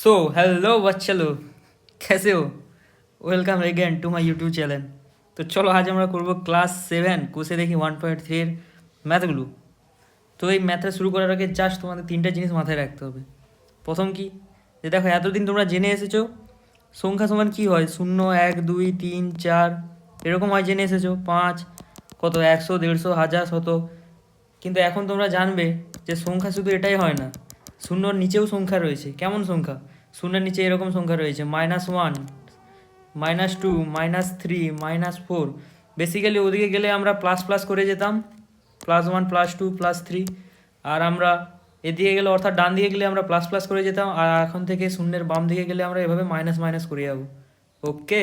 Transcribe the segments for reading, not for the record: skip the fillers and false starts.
So hello बच्चा लोग, कैसे हो? Welcome again to my YouTube channel. তো চলো আজ আমরা করবো ক্লাস 7 কোষে দেখি 1.3 এর ম্যাথগুলো। তো এই ম্যাথটা শুরু করার আগে জাস্ট তোমাদের তিনটা জিনিস মাথায় রাখতে হবে। প্রথম কি, যে দেখো এতদিন তোমরা জেনে এসেছো সংখ্যা সমান কী হয়, 0 1 2 3 4 এরকম হয় জেনে এসেছো, 5 কত 100 150 1000 শত। কিন্তু এখন তোমরা জানবে যে সংখ্যা শুধু এটাই হয় না, শূন্যর নিচেও সংখ্যা রয়েছে। কেমন সংখ্যা? শূন্যের নিচে এরকম সংখ্যা রয়েছে -1 -2 -3 -4। বেসিক্যালি ওদিকে গেলে আমরা প্লাস প্লাস করে যেতাম, +1 +2 +3। আর আমরা এদিকে গেলে অর্থাৎ ডান দিকে গেলে আমরা প্লাস প্লাস করে যেতাম, আর এখন থেকে শূন্যের বাম দিকে গেলে আমরা এভাবে মাইনাস মাইনাস করে যাবো। ওকে,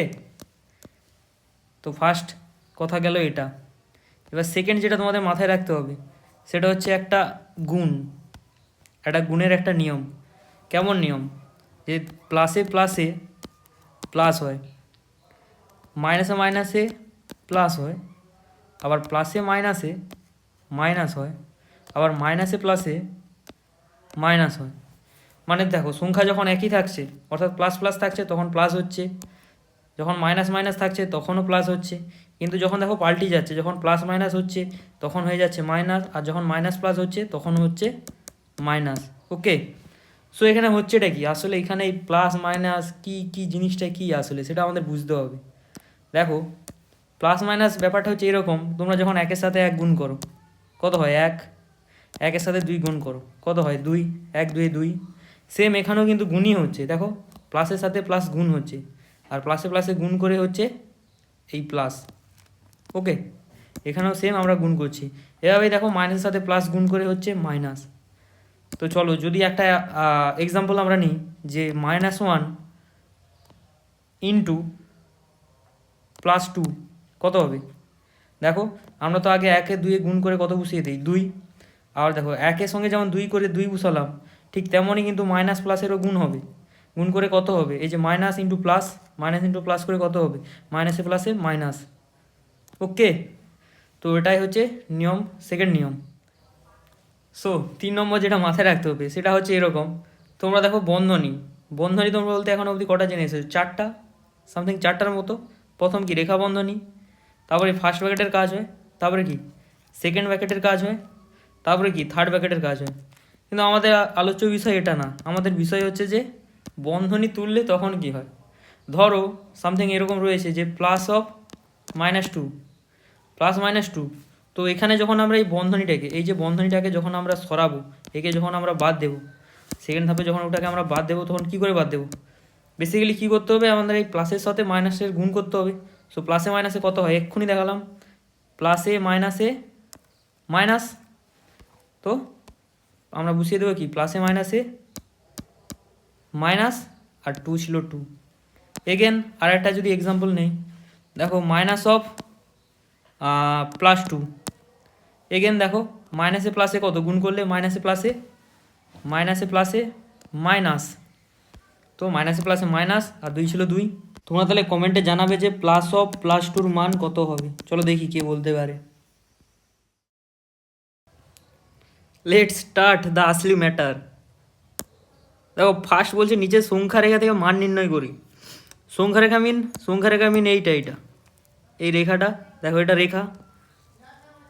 তো ফার্স্ট কথা গেল এটা। এবার সেকেন্ড যেটা তোমাদের মাথায় রাখতে হবে সেটা হচ্ছে একটা গুণ, একটা গুণের একটা নিয়ম। কেমন নিয়ম? যে প্লাসে প্লাসে প্লাস হয়, মাইনাসে মাইনাসে প্লাস হয়, আবার প্লাসে মাইনাসে মাইনাস হয়, আবার মাইনাসে প্লাসে মাইনাস হয়। মানে দেখো সংখ্যা যখন একই থাকছে অর্থাৎ প্লাস প্লাস থাকছে তখন প্লাস হচ্ছে, যখন মাইনাস মাইনাস থাকছে তখনও প্লাস হচ্ছে। কিন্তু যখন দেখো পাল্টি যাচ্ছে, যখন প্লাস মাইনাস হচ্ছে তখন হয়ে যাচ্ছে মাইনাস, আর যখন মাইনাস প্লাস হচ্ছে তখন হচ্ছে মাইনাস। ওকে, সো এখানে হচ্ছেটা কি আসলে, এখানে এই প্লাস মাইনাস কি কি জিনিসটা কি আসলে সেটা আমাদের বুঝতে হবে। দেখো প্লাস মাইনাস ব্যাপারটা হচ্ছে এরকম, তোমরা যখন একের সাথে এক গুণ করো কত হয়, এক, একের সাথে দুই গুণ করো কত হয়, দুই, 1 2 2। সেম এখানেও কিন্তু গুণই হচ্ছে, দেখো প্লাসের সাথে প্লাস গুণ হচ্ছে, আর প্লাসে প্লাসে গুণ করে হচ্ছে এই প্লাস। ওকে, এখানেও সেম আমরা গুণ করছি। এভাবেই দেখো মাইনাসের সাথে প্লাস গুণ করে হচ্ছে মাইনাস। তো চলো যদি একটা এক্সাম্পল আমরা নিই, যে -1 ইন্টু +2 কত হবে। দেখো আমরা তো আগে 1 2 গুণ করে কত বসিয়ে দিই, 2। আর দেখো 1 সঙ্গে যেমন 2 করে 2 বসালাম, ঠিক তেমনই কিন্তু মাইনাস প্লাসেরও গুণ হবে। গুণ করে কত হবে, এই যে minus into plus, minus into plus করে কত হবে, মাইনাসে প্লাসে মাইনাস। ওকে, তো এটাই হচ্ছে নিয়ম, সেকেন্ড নিয়ম। সো 3 নম্বর যেটা মাথায় রাখতে হবে সেটা হচ্ছে এরকম, তোমরা দেখো বন্ধনী, বন্ধনী তোমরা বলতে এখন অবধি কটা জেনে এসেছো, 4টা সামথিং, 4টার মতো। প্রথম কি রেখা বন্ধনী, তারপরে ফার্স্ট ব্র্যাকেটের কাজ হয়, তারপরে কি সেকেন্ড ব্র্যাকেটের কাজ হয়, তারপরে কি থার্ড ব্র্যাকেটের কাজ হয়। কিন্তু আমাদের আলোচ্য বিষয় এটা না, আমাদের বিষয় হচ্ছে যে বন্ধনী তুললে তখন কি হয়। ধরো সামথিং এরকম রয়েছে যে +2 +-2। তো এখানে যখন আমরা এই বন্ধনীটাকে, এই যে বন্ধনীটাকে যখন আমরা সরাবো, একে যখন আমরা বাদ দেবো, সেকেন্ড ধাপে যখন ওটাকে আমরা বাদ দেবো তখন কী করে বাদ দেবো, বেসিক্যালি কী করতে হবে, আমাদের এই প্লাসের সাথে মাইনাসের গুণ করতে হবে। সো প্লাসে মাইনাসে কত হয়, এক্ষুনি দেখালাম, প্লাসে মাইনাসে মাইনাস। তো আমরা বসিয়ে দেবো কি, প্লাসে মাইনাসে মাইনাস, আর 2 ছিল 2। এগেন আর একটা যদি এক্সাম্পল নেই, দেখো -2 এগেন দেখো মাইনাসে প্লাসে কত গুণ করলে, মাইনাসে প্লাসে মাইনাসে প্লাসে মাইনাস। তো মাইনাসে প্লাসে মাইনাস, আর 2 ছিল 2। তোমরা তাহলে কমেন্টে জানাবে যে +2 মান কত হবে। চলো দেখি কে বলতে পারে। লেটস স্টার্ট দ্য আসলি ম্যাটার। দেখো ফার্স্ট বলছে নিচের সংখ্যা রেখা থেকে মান নির্ণয় করি। সংখ্যা রেখা মিন এইটা, এই রেখাটা দেখো, এটা রেখা।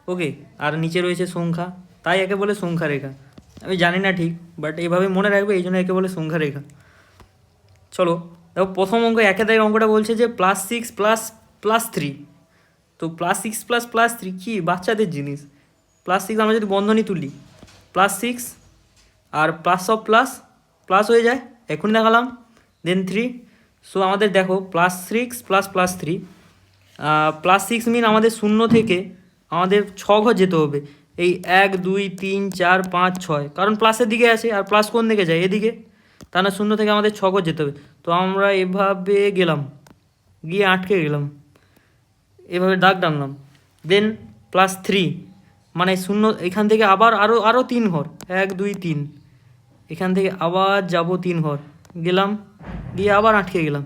ওকে, আর নিচে রয়েছে সংখ্যা, তাই একে বলে সংখ্যা রেখা। আমি জানি না ঠিক, বাট এইভাবে মনে রাখবে, এই জন্য একে বলে সংখ্যা রেখা। চলো দেখো প্রথম অঙ্ক, একে দাগের অঙ্কটা বলছে যে +6 ++3। তো +6 ++3 কি বাচ্চাদের জিনিস। +6 আমরা যদি বন্ধনী তুলি, +6 আর প্লাস প্লাস হয়ে যায়, এখনই দেখালাম, দেন 3। সো আমাদের দেখো +6 ++3 +6 মিন আমাদের 0 থেকে আমাদের 6 ঘর যেতে হবে। এই 1 2 3 4 5 6, কারণ প্লাসের দিকে আছে, আর প্লাস কোন দিকে যায়, এদিকে। তা না 0 থেকে আমাদের 6 ঘর যেতে হবে। তো আমরা এভাবে গেলাম, গিয়ে আটকে গেলাম, এভাবে দাগ টানলাম। দেন +3 মানে 0, এখান থেকে আবার আরও 3 ঘর, 1 2 3, এখান থেকে আবার যাব 3 ঘর, গেলাম, গিয়ে আবার আটকে গেলাম।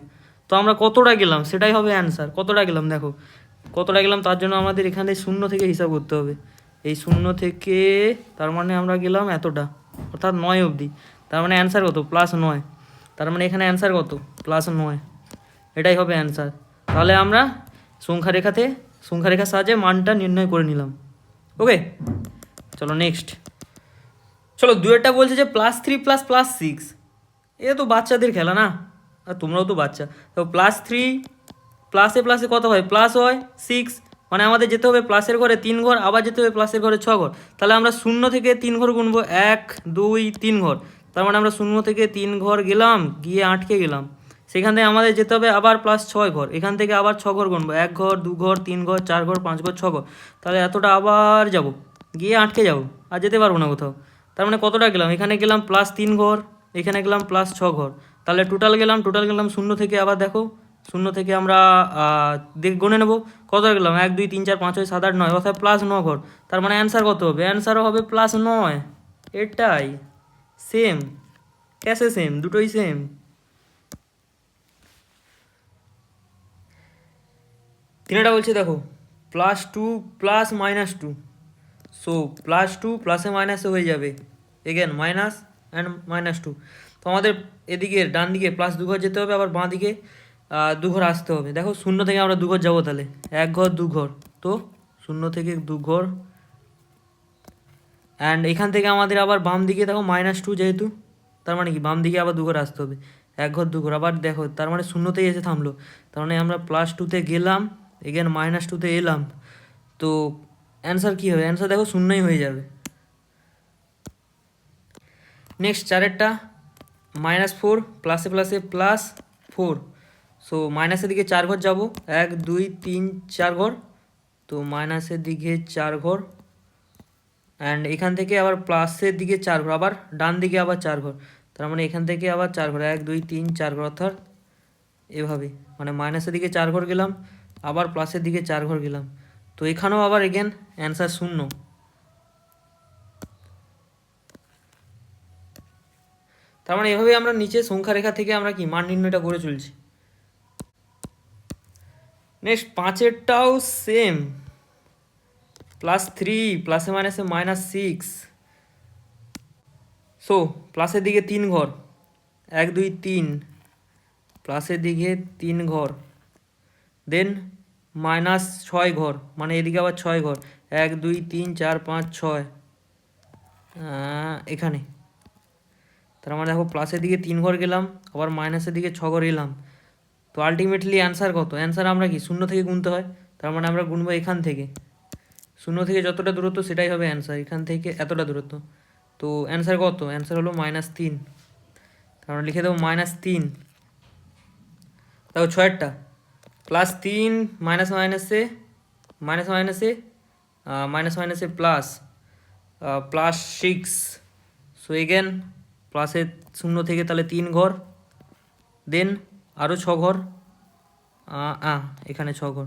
তো আমরা কতটা গেলাম সেটাই হবে অ্যান্সার, কতটা গেলাম দেখো, কতটা গেলাম তার জন্য আমাদের এখানে 0 থেকে হিসাব করতে হবে। এই 0 থেকে, তার মানে আমরা গেলাম এতটা, অর্থাৎ 9 অবধি। তার মানে অ্যান্সার কত, +9। তার মানে এখানে অ্যান্সার কত? +9, এটাই হবে অ্যান্সার। তাহলে আমরা সংখ্যারেখার সাহায্যে মানটা নির্ণয় করে নিলাম। ওকে, চলো নেক্সট। চলো দুয়েরটা বলছে যে +3 + +6, এ তো বাচ্চাদের খেলা না, আর তোমরাও তো বাচ্চা। তো +3 প্লাসে প্লাসে কত হয়? প্লাস হয় 6, মানে আমাদের যেতে হবে প্লাসের ঘরে 3 ঘর, আবার যেতে হবে প্লাসের ঘরে 6 ঘর। তাহলে আমরা 0 থেকে 3 ঘর গুনবো, 1 2 3 ঘর। তার মানে আমরা 0 থেকে 3 ঘর গেলাম, গিয়ে আটকে গেলাম। সেখান থেকে আমাদের যেতে হবে আবার +6 ঘর, এখান থেকে আবার 6 ঘর গুনবো, 1 ঘর 2 ঘর 3 ঘর 4 ঘর 5 ঘর 6 ঘর। তাহলে এতটা আবার যাব, গিয়ে আটকে যাব, আর যেতে পারবো না কোথাও। তার মানে কতটা গেলাম? এখানে গেলাম +3 ঘর, এখানে গেলাম +6 ঘর। তাহলে টোটাল গেলাম 0 থেকে, আবার দেখো 0 থেকে আমরা গুনে নেব, কত গেলাম? 1 2 3 4 5 6 7 8 9, অর্থাৎ +9 ঘর। তার মানে অ্যান্সার কত হবে? অ্যান্সারও হবে +9। এটাই সেম, ক্যাসে সেম, দুটোই সেম। তিনটা বলছে দেখো +2 প্লাস -2, সো +2 প্লাসে মাইনাসে হয়ে যাবে, এগেন মাইনাস অ্যান্ড -2। তো আমাদের এদিকে ডান দিকে +2 ঘর যেতে হবে, আবার বাঁ দিকে 2 ঘর আসতে হবে। দেখো 0 থেকে আমরা 2 ঘর যাবো, তাহলে 1 ঘর 2 ঘর, তো 0 থেকে 2 ঘর। অ্যান্ড এখান থেকে আমাদের আবার বাম দিকে দেখো -2 যেহেতু, তার মানে কি বাম দিকে আবার 2 ঘর আসতে হবে, 1 ঘর 2 ঘর। আবার দেখো তার মানে 0তেই এসে থামলো, তার মানে আমরা +2তে গেলাম, এগেন -2তে এলাম। তো অ্যান্সার কী হবে? অ্যান্সার দেখো 0ই হয়ে যাবে। নেক্সট চারেরটা -4 প্লাসে প্লাসে +4, সো মাইনাসের দিকে 4 ঘর যাব, 1 2 3 4 ঘর, তো মাইনাসের দিকে 4 ঘর। অ্যান্ড এখান থেকে আবার প্লাসের দিকে 4 ঘর, আবার ডান দিকে আবার 4 ঘর। তার মানে এখান থেকে আবার 4 ঘর, 1 2 3 4 ঘর, অর্থাৎ এভাবে, মানে মাইনাসের দিকে 4 ঘর গেলাম, আবার প্লাসের দিকে 4 ঘর গেলাম। তো এখানেও আবার এগেন অ্যান্সার 0। তার মানে এভাবে আমরা নিচে সংখ্যা রেখা থেকে আমরা কি মান নির্ণয়টা করে চলছি। নেক্সট পাঁচেরটাও সেম, +3 প্লাসে মাইনাসে -6, সো প্লাসের দিকে 3 ঘর, 1 2 3, প্লাসের দিকে 3 ঘর, দেন -6 ঘর, মানে এদিকে আবার 6 ঘর, 1 2 3 4 5 6 এখানে। তার মানে দেখো প্লাসের দিকে 3 ঘর গেলাম, আবার মাইনাসের দিকে 6 ঘর এলাম। তো আলটিমেটলি অ্যান্সার কত? অ্যান্সার আমরা কি 0 থেকে গুনতে হয়, তার মানে আমরা গুনবো এখান থেকে, 0 থেকে যতটা দূরত্ব সেটাই হবে অ্যান্সার, এখান থেকে এতটা দূরত্ব। তো অ্যান্সার কত? অ্যান্সার হলো -3, তার মানে লিখে দেবো -3। দেখো ছয়েরটা +3 মাইনাস মাইনাসে মাইনাস মাইনাসে মাইনাস মাইনাসে প্লাস, +6, সো এগেন প্লাসে 0 থেকে তাহলে 3 ঘর, দেন আরও 6 ঘর, এখানে 6 ঘর।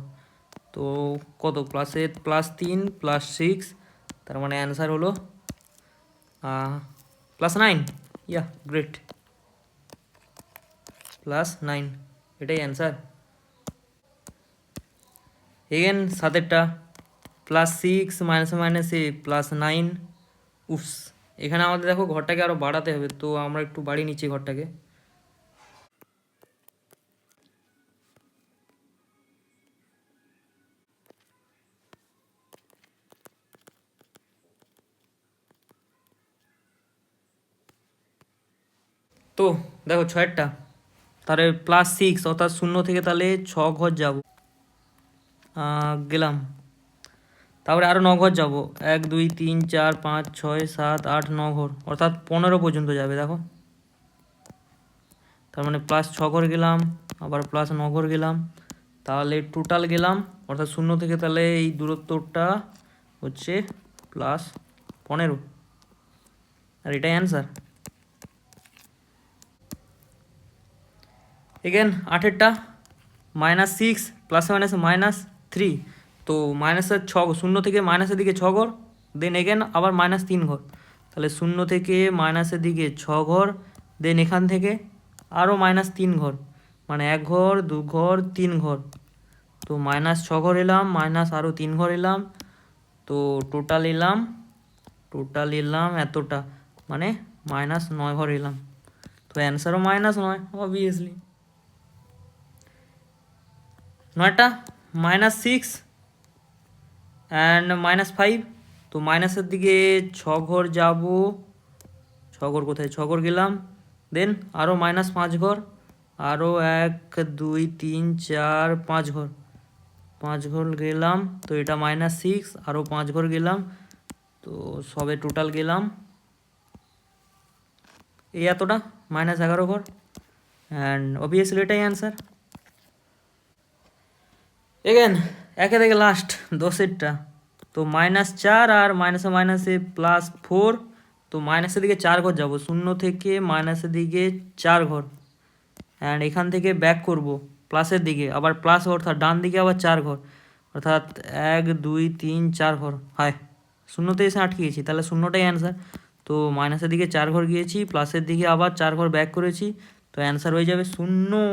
তো কত? +3 +6, তার মানে অ্যান্সার হলো +9। ইয়া গ্রেট, +9, এটাই অ্যান্সার। এগেন সাতেরটা +6 মাইনাসে মাইনাসে +9, উফস, এখানে আমাদের দেখো ঘরটাকে আরও বাড়াতে হবে, তো আমরা একটু বাড়িয়ে নিচ্ছি ঘরটাকে। তো দেখো ছয়েরটা, তাহলে +6, অর্থাৎ 0 থেকে তাহলে 6 ঘর যাব, গেলাম, তারপরে আরও 9 ঘর যাব, 1 2 3 4 5 6 7 8 9 ঘর, অর্থাৎ 15 পর্যন্ত যাবে। দেখো তার মানে +6 ঘর গেলাম, আবার +9 ঘর গেলাম, তাহলে টোটাল গেলাম, অর্থাৎ 0 থেকে তাহলে এই দূরত্বটা হচ্ছে +15, আর এটাই অ্যান্সার। এগেন আঠেরটা -6 প্লাসে মাইনাসে -3, তো মাইনাসের 0 থেকে মাইনাসের দিকে 6 ঘর, দেন এগেন আবার -3 ঘর, তাহলে 0 থেকে মাইনাসের দিকে 6 ঘর, দেন এখান থেকে আরও -3 ঘর, মানে 1 ঘর 2 ঘর 3 ঘর, তো -6 ঘর এলাম, মাইনাস আরও 3 ঘর এলাম, তো টোটাল এলাম এতটা, মানে -9 ঘর এলাম। তো অ্যান্সারও মাইনাস নয় অবভিয়াসলি। 9টা -6 অ্যান্ড -5, তো মাইনাসের দিকে 6 ঘর যাব, 6 ঘর কোথায়, 6 ঘর গেলাম, দেন আরও -5 ঘর, আরও 1 2 3 4 5 ঘর, 5 ঘর গেলাম, তো এটা -6, আরও 5 ঘর গেলাম, তো সবে টোটাল গেলাম এই এতটা -11 ঘর, অ্যান্ড অবভিয়াসলি এটাই অ্যান্সার। এগেন একে থেকে লাস্ট 10এরটা, তো -4 আর মাইনাসে মাইনাসে +4, তো মাইনাসের দিকে 4 ঘর যাব, 0 থেকে মাইনাসের দিকে 4 ঘর, অ্যান্ড এখান থেকে ব্যাক করব প্লাসের দিকে, আবার প্লাস অর্থাৎ ডান দিকে আবার 4 ঘর, অর্থাৎ 1 2 3 4 ঘর, হয় 0তে এসে আটকে গেছি, তাহলে 0টাই অ্যান্সার। তো মাইনাসের দিকে 4 ঘর গিয়েছি, প্লাসের দিকে আবার 4 ঘর ব্যাক করেছি, তো অ্যান্সার হয়ে যাবে 0।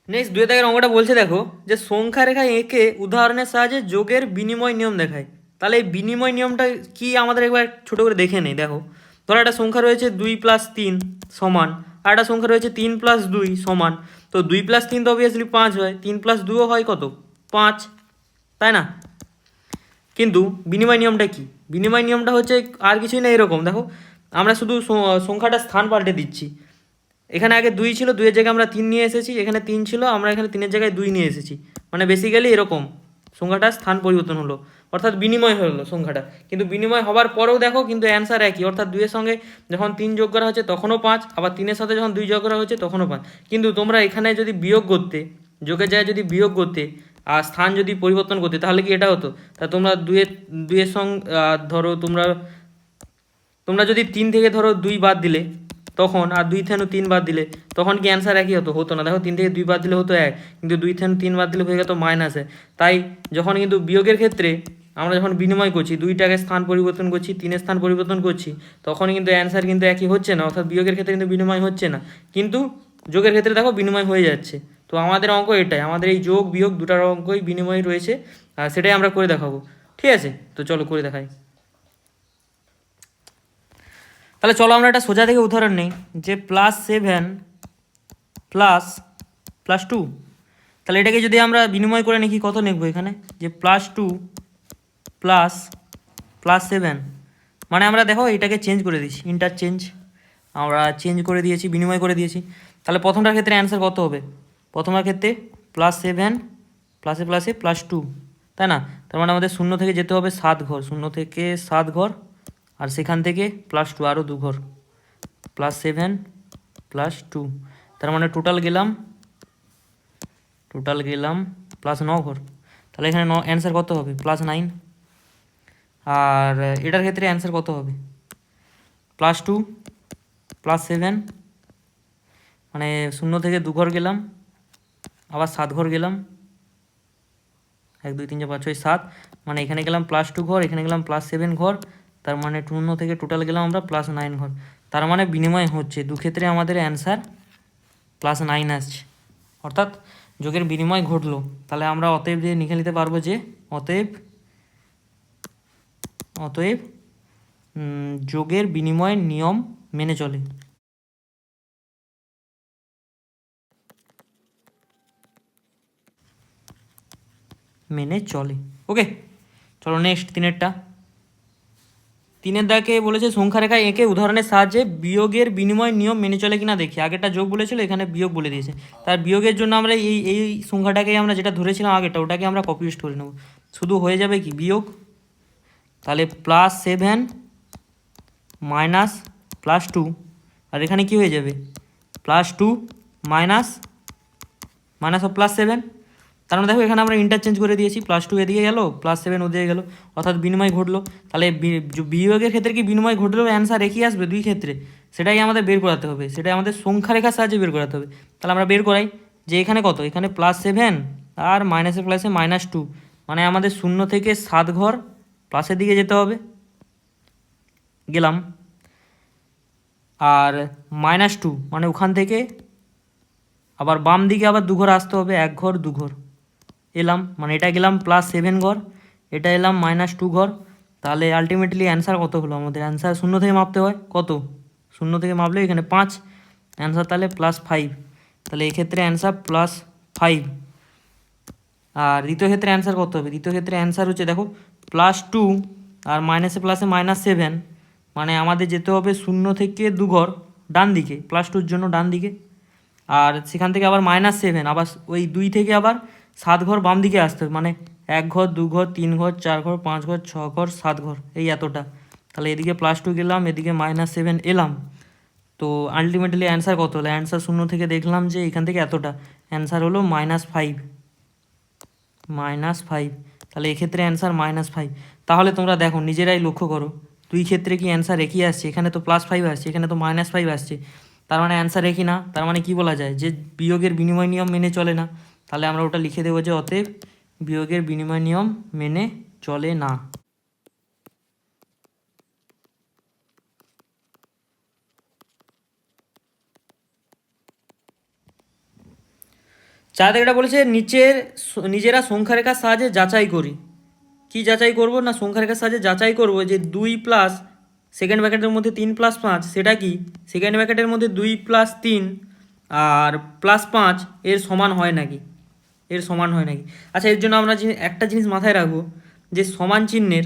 নেক্সট 2 দাগের অঙ্কটা বলছে দেখো যে সংখ্যা রেখা এঁকে উদাহরণের সাহায্যে যোগের বিনিময় নিয়ম দেখায়। তাহলে এই বিনিময় নিয়মটা কি আমাদের একবার ছোটো করে দেখে নেই। দেখো ধরো একটা সংখ্যা রয়েছে 2 + 3 সমান, আর একটা সংখ্যা রয়েছে 3 + 2 সমান, তো 2 + 3 তো অবভিয়াসলি 5 হয়, 3 + 2 হয় কত, 5, তাই না? কিন্তু বিনিময় নিয়মটা কি? বিনিময় নিয়মটা হচ্ছে আর কিছুই না, এরকম দেখো আমরা শুধু সংখ্যাটা স্থান পাল্টে দিচ্ছি। এখানে আগে 2 ছিল, 2-এর জায়গায় আমরা 3 নিয়ে এসেছি, এখানে 3 ছিল, আমরা এখানে 3-এর জায়গায় 2 নিয়ে এসেছি, মানে বেসিক্যালি এরকম সংখ্যাটা স্থান পরিবর্তন হলো, অর্থাৎ বিনিময় হলো সংখ্যাটা। কিন্তু বিনিময় হওয়ার পরেও দেখো কিন্তু অ্যান্সার একই, অর্থাৎ 2-এর সঙ্গে যখন 3 যোগ করা হচ্ছে তখনও 5, আবার 3-এর সাথে যখন 2 যোগ করা হচ্ছে তখনও 5। কিন্তু তোমরা এখানে যদি বিয়োগ করতে, যোগের জায়গায় যদি বিয়োগ করতে আর স্থান যদি পরিবর্তন করতে, তাহলে কি এটা হতো? তা তোমরা 2-এর সঙ্গে ধরো তোমরা যদি 3 থেকে ধরো 2 বাদ দিলে তখন, আর 2 থেকে 3 বাদ দিলে তখন কি অ্যান্সার একই হতো? হতো না। দেখো 3 থেকে 2 বাদ দিলে হতো 1, কিন্তু 2 থেকে 3 বাদ দিলে হয়ে যেত -1। তাই যখন কিন্তু বিয়োগের ক্ষেত্রে আমরা যখন বিনিময় করছি, 2টাকে স্থান পরিবর্তন করছি, 3-এর স্থান পরিবর্তন করছি, তখন কিন্তু অ্যান্সার কিন্তু একই হচ্ছে না, অর্থাৎ বিয়োগের ক্ষেত্রে কিন্তু বিনিময় হচ্ছে না, কিন্তু যোগের ক্ষেত্রে দেখো বিনিময় হয়ে যাচ্ছে। তো আমাদের অঙ্ক এটাই, আমাদের এই যোগ বিয়োগ দুটার অঙ্কই বিনিময় রয়েছে, আর সেটাই আমরা করে দেখাবো। ঠিক আছে, তো চলো করে দেখাই। তাহলে চলো আমরা একটা সোজা থেকে উদাহরণ নিই, যে +7 +2, তাহলে এটাকে যদি আমরা বিনিময় করে নিই কত লিখবো এখানে, যে +2 +7, মানে আমরা দেখো এটাকে চেঞ্জ করে দিয়েছি, ইন্টারচেঞ্জ আমরা চেঞ্জ করে দিয়েছি, বিনিময় করে দিয়েছি। তাহলে প্রথমটার ক্ষেত্রে অ্যান্সার কত হবে? প্রথমটার ক্ষেত্রে +7 প্লাসে প্লাসে +2, তাই না? তার মানে আমাদের 0 থেকে যেতে হবে 7 ঘর, 0 থেকে 7 ঘর, আর সেখান থেকে +2 আরও 2 ঘর, +7 +2, তার মানে টোটাল গেলাম +9 ঘর। তাহলে এখানে অ্যান্সার কত হবে? +9। আর এটার ক্ষেত্রে অ্যান্সার কত হবে? +2 +7, মানে 0 থেকে 2 ঘর গেলাম, আবার 7 ঘর গেলাম, 1 2 3 4 5 6 7, মানে এখানে গেলাম +2 ঘর, এখানে গেলাম +7 ঘর, তার মানে 0 থেকে টোটাল গেলাম আমরা +9 ঘর। তার মানে বিনিময় হচ্ছে, দুক্ষেত্রে আমাদের অ্যান্সার +9 আসছে, অর্থাৎ যোগের বিনিময় ঘটলো। তাহলে আমরা অতএব দিয়ে লিখে নিতে পারবো যে অতএব যোগের বিনিময় নিয়ম মেনে চলে। ওকে, চলো নেক্সট 3-এর দাগে বলেছে সংখ্যা রেখা এঁকে উদাহরণের সাহায্যে বিয়োগের বিনিময় নিয়ম মেনে চলে কিনা দেখি। আগেরটা যোগ বলেছিল, এখানে বিয়োগ বলে দিয়েছে। তার বিয়োগের জন্য আমরা এই সংখ্যাটাকে আমরা যেটা ধরেছিলাম আগেরটা, ওটাকে আমরা কপি পেস্ট করে নেব, শুধু হয়ে যাবে কি বিয়োগ। তাহলে +7 -+2, আর এখানে কি হয়ে যাবে? +2 মাইনাস +7। তার মানে দেখো এখানে আমরা ইন্টারচেঞ্জ করে দিয়েছি, +2 এদিকে গেল, +7 ওদিকে গেল, অর্থাৎ বিনিময় ঘটলো। তাহলে বিয়োগের ক্ষেত্রে কি বিনিময় ঘটলেও অ্যান্সার একই আসবে দুই ক্ষেত্রে? সেটাই আমাদের বের করাতে হবে, সেটাই আমাদের সংখ্যা রেখার সাহায্যে বের করাতে হবে। তাহলে আমরা বের করাই যে এখানে কত, এখানে +7 আর মাইনাসে প্লাসে -2, মানে আমাদের 0 থেকে 7 ঘর প্লাসের দিকে যেতে হবে, গেলাম, আর -2 মানে ওখান থেকে আবার বাম দিকে আবার 2 ঘর আসতে হবে, 1 ঘর 2 ঘর এলাম, মানে এটা গেলাম +7 ঘর, এটা এলাম -2 ঘর। তাহলে আলটিমেটলি অ্যান্সার কত হলো? আমাদের অ্যান্সার 0 থেকে মাপতে হয় কত, শূন্য থেকে মাপলে এখানে 5, অ্যান্সার তাহলে +5। তাহলে এক্ষেত্রে অ্যান্সার +5। আর দ্বিতীয় ক্ষেত্রে অ্যান্সার কত হবে? দ্বিতীয় ক্ষেত্রে অ্যান্সার হচ্ছে দেখো +2 আর মাইনাসে প্লাসে -7, মানে আমাদের যেতে হবে 0 থেকে 2 ঘর ডান দিকে, +2-র জন্য ডান দিকে, আর সেখান থেকে আবার -7, আবার ওই 2 থেকে আবার 7 ঘর বাম দিকে আসতে হবে, মানে 1 ঘর 2 ঘর 3 ঘর 4 ঘর 5 ঘর 6 ঘর 7 ঘর, এই এতটা। তাহলে এদিকে +2 গেলাম, এদিকে -7 এলাম। তো আলটিমেটলি অ্যান্সার কত হলো? অ্যান্সার 0 থেকে দেখলাম যে এখান থেকে এতটা, অ্যান্সার হলো -5। -5, তাহলে এক্ষেত্রে অ্যান্সার -5। তাহলে তোমরা দেখো নিজেরাই লক্ষ্য করো, দুই ক্ষেত্রে কি অ্যান্সার একই আসছে? এখানে তো +5 আসছে, এখানে তো -5 আসছে, তার মানে অ্যান্সার একই না। তার মানে কি বলা যায়? যে বিয়োগের বিনিময় নিয়ম মেনে চলে না। তাহলে আমরা ওটা লিখে দেবো যে অতএব বিয়োগের বিনিময় নিয়ম মেনে চলে না। এটা বলেছে নিজেরা সংখ্যা রেখার সাহায্যে যাচাই করি। কি যাচাই করব না, সংখ্যা রেখার সাহায্যে যাচাই করব যে 2 প্লাস সেকেন্ড ব্র্যাকেটের মধ্যে 3 + 5 সেটা কি সেকেন্ড ব্র্যাকেটের মধ্যে 2 + 3 আর +5 এর সমান হয় নাকি, এর সমান হয় নাকি। আচ্ছা, এর জন্য আমরা একটা জিনিস মাথায় রাখবো, যে সমান চিহ্নের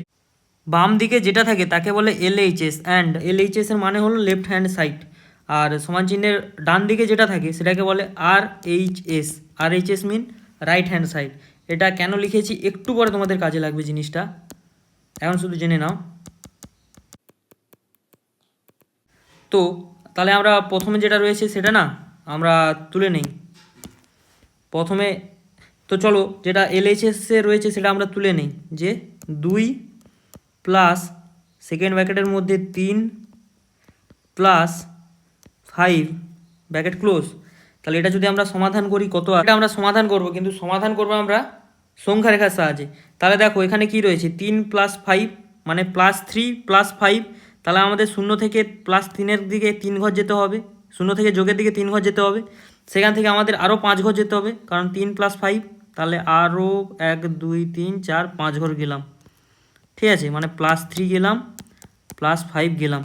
বাম দিকে যেটা থাকে তাকে বলে LHS, অ্যান্ড LHS এর মানে হলো লেফট হ্যান্ড সাইড, আর সমান চিহ্নের ডান দিকে যেটা থাকে সেটাকে বলে RHS। RHS mean right hand side. এটা কেন লিখেছি একটু পরে তোমাদের কাজে লাগবে জিনিসটা, এখন শুধু জেনে নাও। তো তাহলে আমরা প্রথমে যেটা রয়েছে সেটা না আমরা তুলে নেই প্রথমে। তো চলো যেটা LHS এ রয়েছে সেটা আমরা তুলে নেই, যে 2 প্লাস সেকেন্ড ব্র্যাকেটের মধ্যে 3 প্লাস 5 ব্র্যাকেট ক্লোজ। তাহলে এটা যদি আমরা সমাধান করি কত, এটা আমরা সমাধান করব, কিন্তু সমাধান করব আমরা সংখ্যা রেখার সাহায্যে। তাহলে দেখো এখানে কি রয়েছে 3 + 5 মানে +3 + 5, তাহলে আমাদের 0 থেকে +3-এর দিকে 3 ঘর যেতে হবে, 0 থেকে যোগের দিকে 3 ঘর যেতে হবে, সেখান থেকে আমাদের আরও 5 ঘর যেতে হবে, কারণ 3 + 5, তাহলে আরও 1 2 3 4 5 ঘর গেলাম। ঠিক আছে, মানে +3 গেলাম, +5 গেলাম।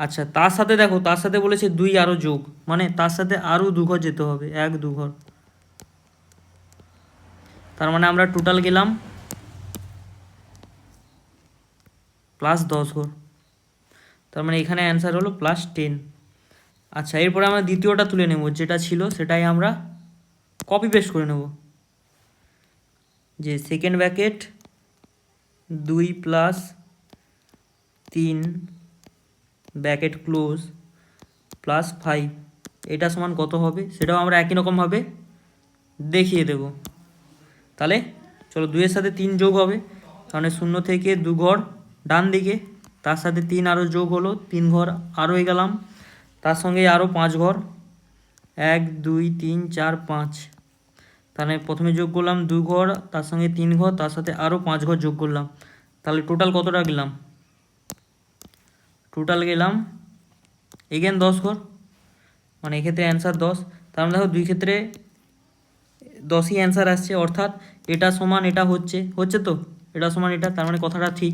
আচ্ছা, তার সাথে দেখো তার সাথে বলেছে 2 আরও যোগ, মানে তার সাথে আরও 2 ঘর যেতে হবে, 1 2 ঘর। তার মানে আমরা টোটাল গেলাম +10 ঘর। তার মানে এখানে অ্যান্সার হলো +10। আচ্ছা, এরপরে আমরা দ্বিতীয়টা তুলে নেব, যেটা ছিল সেটাই আমরা কপি পেস্ট করে নেব, যে সেকেন্ড ব্র্যাকেট 2 + 3 ব্র্যাকেট ক্লোজ +5, এটা সমান কত হবে সেটাও আমরা একই রকমভাবে দেখিয়ে দেব। তাহলে চলো 2-এর সাথে 3 যোগ হবে, কারণ 0 থেকে 2 ঘর ডান দিকে, তার সাথে 3 আরও যোগ হলো, 3 ঘর আরও গেলাম, তার সঙ্গে আরও 5 ঘর, 1 2 3 4 5। তাহলে প্রথমে যোগ করলাম 2 ঘর, তার সঙ্গে 3 ঘর, তার সাথে আরও 5 ঘর যোগ করলাম, তাহলে টোটাল কতটা গেলাম? টোটাল গেলাম এগেন 10 ঘর, মানে এক্ষেত্রে অ্যান্সার 10। তার মানে দেখো দুই ক্ষেত্রে 10ই অ্যান্সার আসছে, অর্থাৎ এটা সমান এটা হচ্ছে তো, এটা সমান এটা, তার মানে কথাটা ঠিক।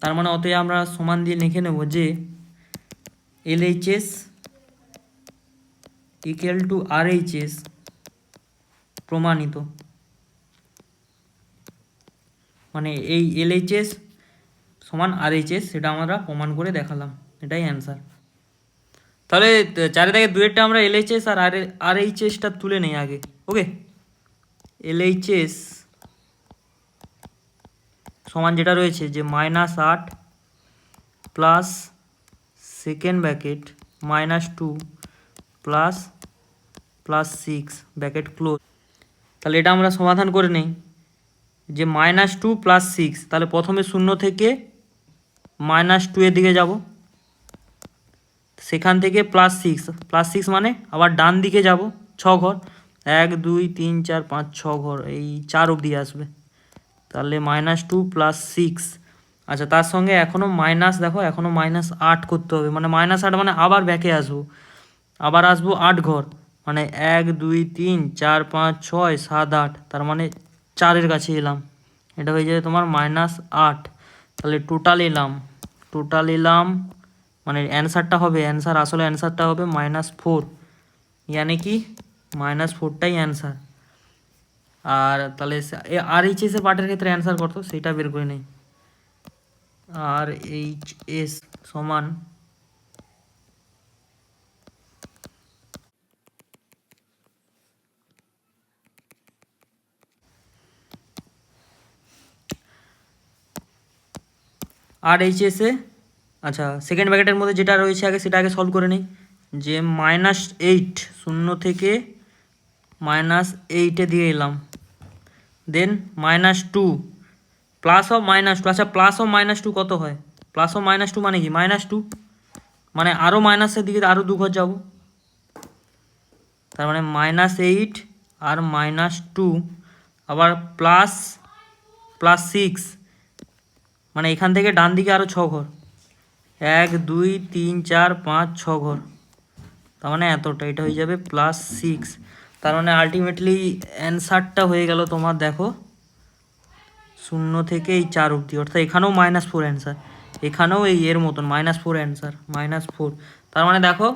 তার মানে অতএব আমরা সমান দিয়ে লিখে নেব যে LHS = RHS প্রমাণিত, মানে এই LHS সমান RHS সেটা আমরা প্রমাণ করে দেখালাম, এটাই অ্যান্সার। তাহলে 4 থেকে 2-এরটা আমরা LHS আর RHSটা তুলে নেই আগে। ওকে, LHS সমান যেটা রয়েছে যে -8 plus second bracket -2 plus +6 bracket close. তাহলে এটা আমরা সমাধান করে নেই, যে -2 + 6, তাহলে প্রথমে 0 থেকে -2 এর দিকে যাব, সেখান থেকে +6 মানে আবার ডান দিকে যাব 6 ঘর, 1 2 3 4 5 6 ঘর, এই 4 অবধি আসবে, তাহলে -2 + 6। আচ্ছা, তার সঙ্গে এখনও মাইনাস, দেখো এখনও -8 করতে হবে, মানে -8 মানে আবার ব্যাকে আসবো, আবার আসবো 8 ঘর, মানে 1 2 3 4 5 6 7 8, তার মানে 4-এর কাছে এলাম, এটা হয়ে যাবে তোমার -8। তাহলে টোটাল এলাম মানে অ্যান্সারটা হবে, আসলে অ্যান্সারটা হবে -4, यानी কি -4টাই অ্যান্সার। আর তাহলে আর এইচ এস এর পার্টের ক্ষেত্রে অ্যান্সার কত সেটা বের করে নেই। আর এইচ এস সমান আর এইচ এস এ, আচ্ছা সেকেন্ড ব্র্যাকেটের মধ্যে যেটা রয়েছে আগে সেটা আগে সলভ করে নিই। যে -8 শূন্য থেকে -8 দিয়ে এলাম, দেন -2 প্লাস অফ -2। আচ্ছা প্লাস অফ -2 কত হয়? প্লাস অফ -2 মানে কি -2, মানে আরও মাইনাসের দিকে আরও 2 ঘর যাবো, তার মানে -8 আর -2 আবার +6, মানে এখান থেকে ডান দিকে আরও 6 ঘর, 1 2 3 4 5 6 ঘর, তার মানে এতটা, এটা হয়ে যাবে +6। তার মানে আলটিমেটলি অ্যান্সারটা হয়ে গেল তোমার, দেখো 0 থেকে এই 4 অবধি, অর্থাৎ এখানেও -4 অ্যান্সার, এখানেও এই এর মতন -4 অ্যান্সার, -4। তার মানে দেখো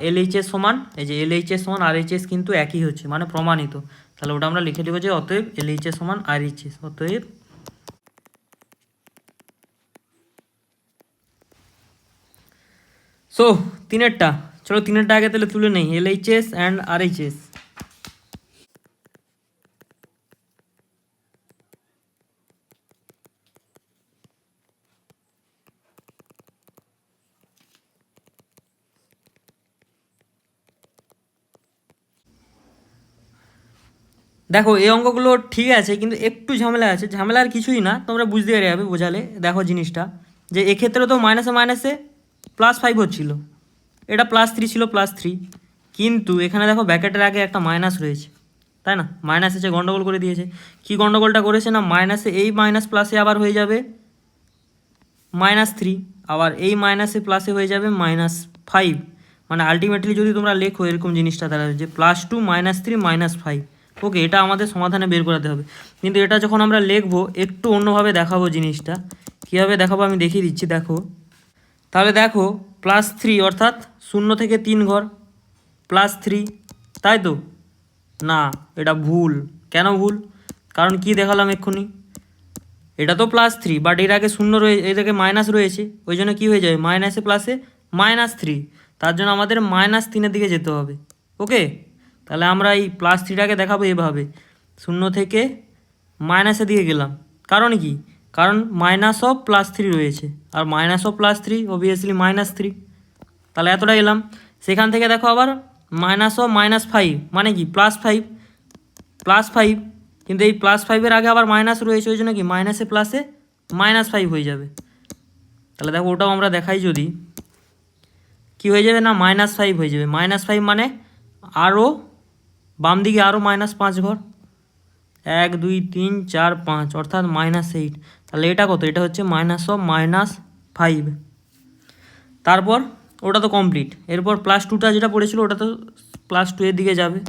এলএইচএস সমান, এই যে এলএইচএস সমান আরএইচএস কিন্তু একই হচ্ছে, মানে প্রমাণিত। তাহলে ওটা আমরা লিখে দেবো যে অতএব এলএইচএস সমান আরএইচএস, অতএব সো তিনেরটা, চলো তিনেরটা আগে তাহলে তুলে নেই, এলএইচএস অ্যান্ড আরএইচএস। দেখো এই অঙ্কগুলো ঠিক আছে, কিন্তু একটু ঝামেলা আছে, ঝামেলা আর কিছুই না, তোমরা বুঝতে পেরে যাবে বোঝালে। দেখো জিনিসটা যে এক্ষেত্রে তো মাইনাসে মাইনাসে +5 হচ্ছিল, এটা +3 ছিল, +3, কিন্তু এখানে দেখো ব্র্যাকেটের আগে একটা মাইনাস রয়েছে, তাই না? মাইনাস এসে গন্ডগোল করে দিয়েছে। কি গন্ডগোলটা করেছে না, মাইনাসে এই মাইনাস প্লাসে আবার হয়ে যাবে -3, আবার এই মাইনাসে প্লাসে হয়ে যাবে -5, মানে আলটিমেটলি যদি তোমরা লেখো এরকম জিনিসটা দাঁড়াবে যে +2 -3 -5। ওকে, এটা আমাদের সমাধানে বের করাতে হবে, কিন্তু এটা যখন আমরা লিখবো একটু অন্যভাবে দেখাবো জিনিসটা। কীভাবে দেখাবো আমি দেখিয়ে দিচ্ছি, দেখো তাহলে দেখো +3 অর্থাৎ 0 থেকে 3 ঘর +3, তাই তো? না, এটা ভুল। কেন ভুল? কারণ কি দেখালাম এক্ষুনি, এটা তো +3 বাট এর আগে শূন্য রয়ে, এর আগে মাইনাস রয়েছে, ওই জন্য কী হয়ে যাবে মাইনাসে প্লাসে -3, তার জন্য আমাদের -3-এর দিকে যেতে হবে। ওকে, তাহলে আমরা এই +3টাকে দেখাবো এভাবে, 0 থেকে মাইনাসের দিকে গেলাম, কারণ কি, কারণ -3 রয়েছে, আর -3 অবভিয়াসলি -3, তাহলে এতটা এলাম। সেখান থেকে দেখো আবার -5 মানে কি +5, কিন্তু এই +5-এর আগে আবার মাইনাস রয়েছে, ওই জন্য কি মাইনাসে প্লাসে -5 হয়ে যাবে। তাহলে দেখো ওটাও আমরা দেখাই, যদি কি হয়ে যাবে না -5 হয়ে যাবে, -5 মানে আরও বাম দিকে আরও -5 ঘর, 1 2 3 4 5, অর্থাৎ -8। তাহলে এটা কত, এটা হচ্ছে -5। তারপর ওটা তো কমপ্লিট, এরপর +2টা যেটা পড়েছিল ওটা তো +2 এর দিকে যাবে।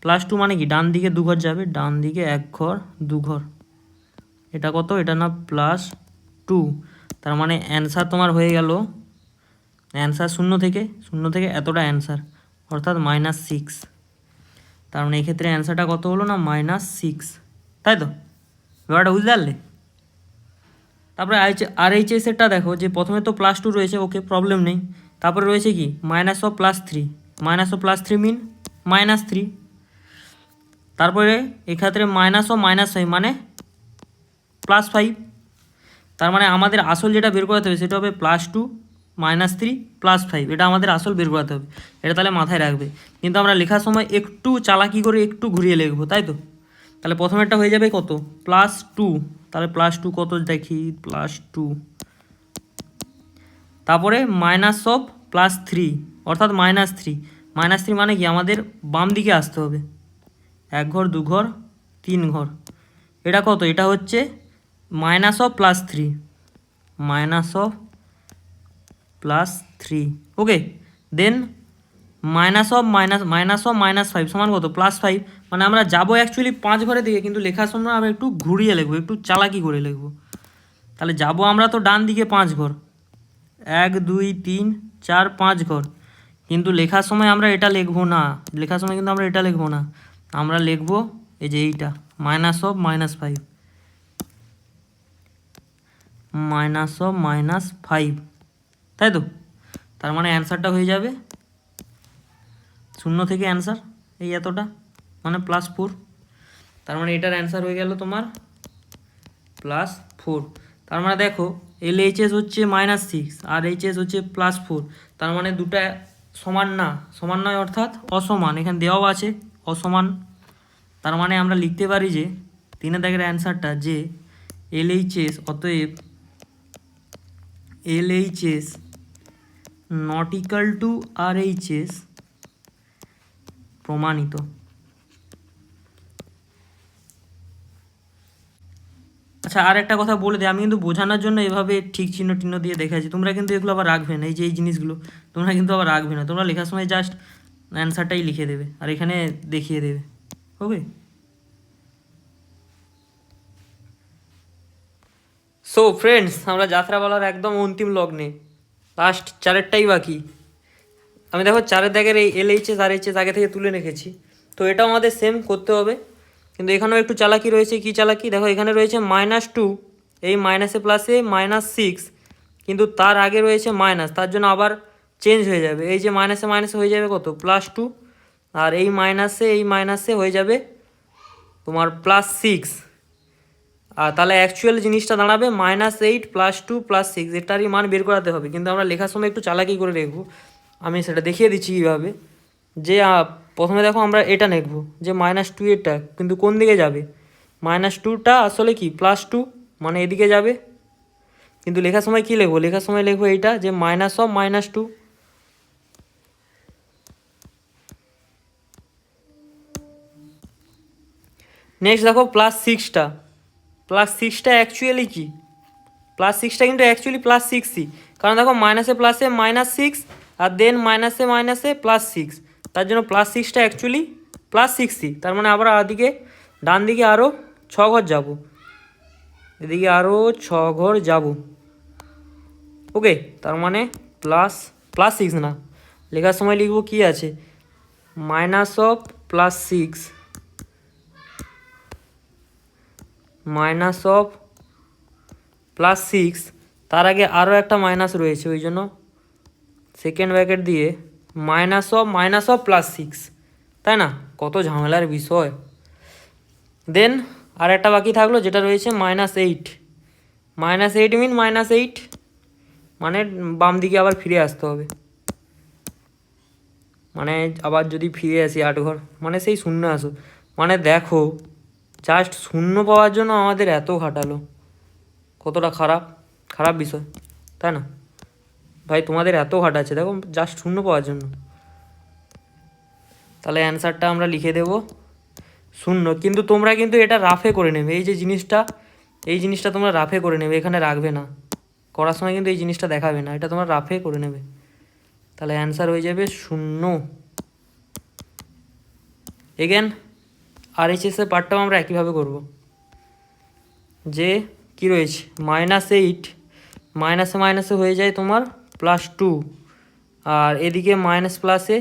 +2 মানে কি ডান দিকে 2 ঘর যাবে, ডান দিকে 1 ঘর 2 ঘর, এটা কত, এটা না +2। তার মানে অ্যান্সার তোমার হয়ে গেল, অ্যান্সার 0 থেকে এতটা অ্যান্সার, অর্থাৎ -6। তার মানে এক্ষেত্রে অ্যান্সারটা কত হলো না -6, তাই তো? ব্যাপারটা বুঝতে পারলে? তারপরে আরএইচএসেরটা দেখো, যে প্রথমে তো +2 রয়েছে, ওকে প্রবলেম নেই, তারপরে রয়েছে কি -3, -3 মিন -3, তারপরে এক্ষেত্রে -5 মানে +5। তার মানে আমাদের আসল যেটা বের করাতে হবে সেটা হবে +2 -3 +5, এটা আমাদের আসল বের করাতে হবে, এটা তাহলে মাথায় রাখবে। কিন্তু আমরা লেখার সময় একটু চালাকি করে একটু ঘুরিয়ে লিখবো, তাই তো? তাহলে প্রথমেরটা হয়ে যাবে কত, +2, তাহলে +2 কত দেখি, +2, তারপরে -3 অর্থাৎ -3 মানে কি আমাদের বাম দিকে আসতে হবে, 1 ঘর 2 ঘর 3 ঘর, এটা কত, এটা হচ্ছে -3, -3, ওকে। দেন -5 সমান কত, +5, মানে আমরা যাবো অ্যাকচুয়ালি 5 ঘরের দিকে, কিন্তু লেখার সময় আমরা একটু ঘুরিয়ে লিখবো, একটু চালাকি করে লিখবো। তাহলে যাবো আমরা তো ডান দিকে 5 ঘর, 1 2 3 4 5 ঘর, কিন্তু লেখার সময় আমরা এটা লিখবো না, লেখার সময় কিন্তু আমরা এটা লিখবো না, আমরা লিখবো এই যে এইটা -5 -5, তাই তো? তার মানে অ্যান্সারটা হয়ে যাবে 0 থেকে অ্যান্সার এই এতটা, মানে +4। তার মানে এটার অ্যান্সার হয়ে গেল তোমার +4। তার মানে দেখো LHS হচ্ছে -6 আর HS হচ্ছে +4, তার মানে দুটা সমান না, সমান নয় অর্থাৎ অসমান, এখানে দেওয়াও আছে অসমান। তার মানে আমরা লিখতে পারি যে 3 দাগের অ্যান্সারটা যে LHS, অতএব LHS not equal to RHS প্রমাণিত। আচ্ছা, আর একটা কথা বলে দিই, আমি কিন্তু বোঝানোর জন্য এভাবে ঠিক চিহ্ন টিহ্ন দিয়ে দেখাচ্ছি, তোমরা কিন্তু এগুলো আবার রাখবে না, এই যে এই জিনিসগুলো তোমরা কিন্তু আবার রাখবে না, তোমরা লেখার সময় জাস্ট অ্যান্সারটাই লিখে দেবে আর এখানে দেখিয়ে দেবে। ওকে, সো ফ্রেন্ডস, আমরা যাত্রাপালার একদম অন্তিম লগ্নে, লাস্ট 4টাই বাকি। আমি দেখো 4 দাগের এই LHS RHS আগে থেকে তুলে রেখেছি, তো এটাও আমাদের সেম করতে হবে, কিন্তু এখানেও একটু চালাকি রয়েছে। কি চালাকি দেখো, এখানে রয়েছে -2, এই মাইনাসে প্লাসে -6, কিন্তু তার আগে রয়েছে মাইনাস, তার জন্য আবার চেঞ্জ হয়ে যাবে, এই যে মাইনাসে মাইনাসে হয়ে যাবে কত +2, আর এই মাইনাসে হয়ে যাবে তোমার +6, আর তাহলে অ্যাকচুয়াল জিনিসটা দাঁড়াবে -8 +2 +6, এটারই মান বের করাতে হবে। কিন্তু আমরা লেখার সময় একটু চালাকি করে লিখবো, আমি সেটা দেখিয়ে দিচ্ছি কীভাবে। যে প্রথমে দেখো আমরা এটা লিখবো যে -2 এটা, কিন্তু কোন দিকে যাবে, -2টা আসলে কি +2, মানে এদিকে যাবে। কিন্তু লেখার সময় কী লিখবো, লেখার সময় লিখবো এইটা যে -2। নেক্সট দেখো +6টা অ্যাকচুয়ালি কি, +6টা কিন্তু অ্যাকচুয়ালি +6ই, কারণ দেখো মাইনাসে প্লাসে -6 আর দেন মাইনাসে মাইনাসে +6, তার জন্য +6টা অ্যাকচুয়ালি +6ই। তার মানে আমরা এদিকে ডান দিকে আরও 6 ঘর যাব, এদিকে আরও 6 ঘর যাব। ওকে, তার মানে +6 না, লেখার সময় লিখবো কি আছে -6 -6, তার আগে আরও একটা মাইনাস রয়েছে, ওই জন্য সেকেন্ড ব্র্যাকেট দিয়ে -6, তাই না? কত ঝামেলার বিষয়। দেন আর একটা বাকি থাকলো যেটা রয়েছে -8, -8 মিন -8, মানে বাম দিকে আবার ফিরে আসতে হবে, মানে আবার যদি ফিরে আসি 8 ঘর, মানে সেই 0 আসো, মানে দেখো জাস্ট 0 পাওয়ার জন্য আমাদের এত ঘাটালো, কতটা খারাপ বিষয়, তাই না ভাই? তোমাদের এত ঘাটাচ্ছে দেখো জাস্ট 0 পাওয়ার জন্য। তাহলে অ্যান্সারটা আমরা লিখে দেব 0, কিন্তু তোমরা কিন্তু এটা রাফে করে নেবে, এই যে জিনিসটা, এই জিনিসটা তোমরা রাফে করে নেবে, এখানে রাখবে না, করার সময় কিন্তু এই জিনিসটা দেখাবে না, এটা তোমরা রাফে করে নেবে। তাহলে অ্যান্সার হয়ে যাবে 0। এগেন RHSের পার্টটাও আমরা একইভাবে করব, যে কি রয়েছে -8 মাইনাসে মাইনাসে হয়ে যায় তোমার +2, আর এদিকে মাইনাস প্লাসে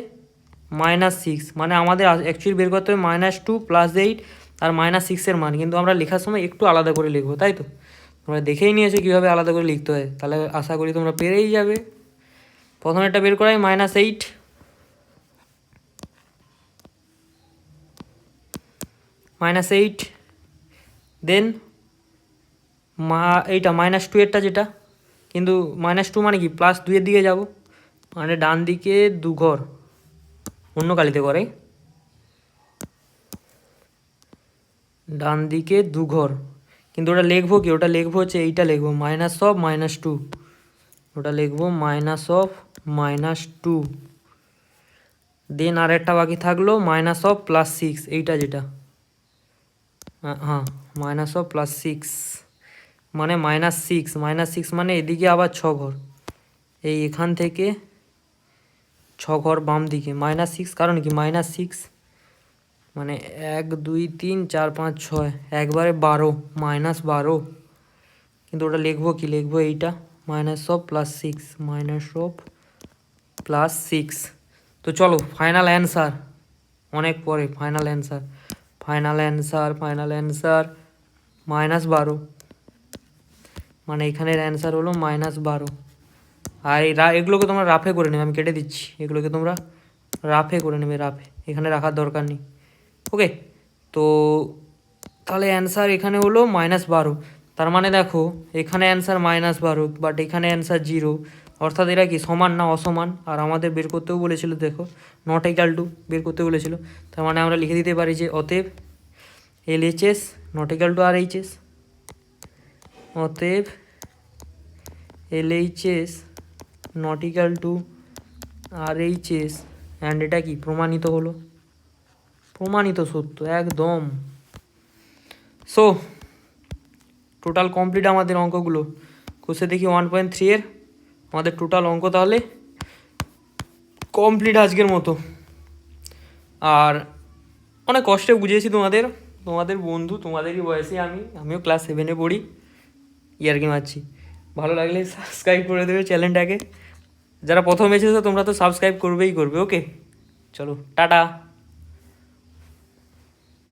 -6, মানে আমাদের অ্যাকচুয়ালি বের করতে হবে -2 +8 আর -6-এর মান, কিন্তু আমরা লেখার সময় একটু আলাদা করে লিখবো, তাই তো? তোমরা দেখেই নিয়েছো কীভাবে আলাদা করে লিখতে হয়, তাহলে আশা করি তোমরা পেরেই যাবে। প্রথমে এটা বের করাই -8, দেন এইটা -2 এরটা যেটা, কিন্তু -2 মানে কি +2 এর দিকে যাব, মানে ডান দিকে 2 ঘর, অন্য কালিতে করে ডান দিকে 2 ঘর, কিন্তু ওটা লিখবো কি, ওটা লিখবো হচ্ছে এইটা লিখবো -2, ওটা লিখবো -2। দেন আর একটা বাকি থাকলো -+6, এইটা যেটা, হ্যাঁ -+6, মানে -6 মানে এদিকে আবার 6 ঘর, এই এখান থেকে 6 ঘর বাম দিকে -6, কারণ কি -6 মানে 1 2 3 4 5 6, একবারে 12, -12, কিন্তু ওটা লিখবো কি, লিখবো এইটা minus of plus six, minus of plus six. তো চলো ফাইনাল অ্যান্সার, অনেক পরে ফাইনাল অ্যান্সার, ফাইনাল অ্যান্সার -12। মানে এখানের অ্যান্সার হলো -12। আর এগুলোকে তোমরা রাফে করে নেবে, আমি কেটে দিচ্ছি, এগুলোকে তোমরা রাফে করে নেবে, রাফে, এখানে রাখার দরকার নেই। ওকে, তো তাহলে অ্যান্সার এখানে হলো -12। তার মানে দেখো এখানে অ্যান্সার -12, বাট এখানে অ্যান্সার 0, অর্থাৎ এরা কি সমান না অসমান। আর আমাদের বের করতেও বলেছিল, দেখো নট ইকাল টু বের করতে বলেছিল। তার মানে আমরা লিখে দিতে পারি যে অতএব LHS not equal to RHS, অতএব LHS not equal to RHS, and এটা কি প্রমাণিত হলো, প্রমাণিত সত্য একদম। সো টোটাল কমপ্লিট আমাদের অঙ্কগুলো। কোষে দেখি 1.3 এর আমাদের টোটাল অঙ্ক তাহলে কমপ্লিট আজকের মতো। আর অনেক কষ্টে বুঝিয়েছি তোমাদের, তোমাদের বন্ধু, তোমাদেরই বয়সে আমিও ক্লাস 7-এ পড়ি, ইয়ার্কি মারছি। ভালো লাগলে সাবস্ক্রাইব করে দেবে চ্যানেলটাকে, যারা প্রথম এসেছো তোমরা তো সাবস্ক্রাইব করবেই করবে। ওকে, চলো টাটা।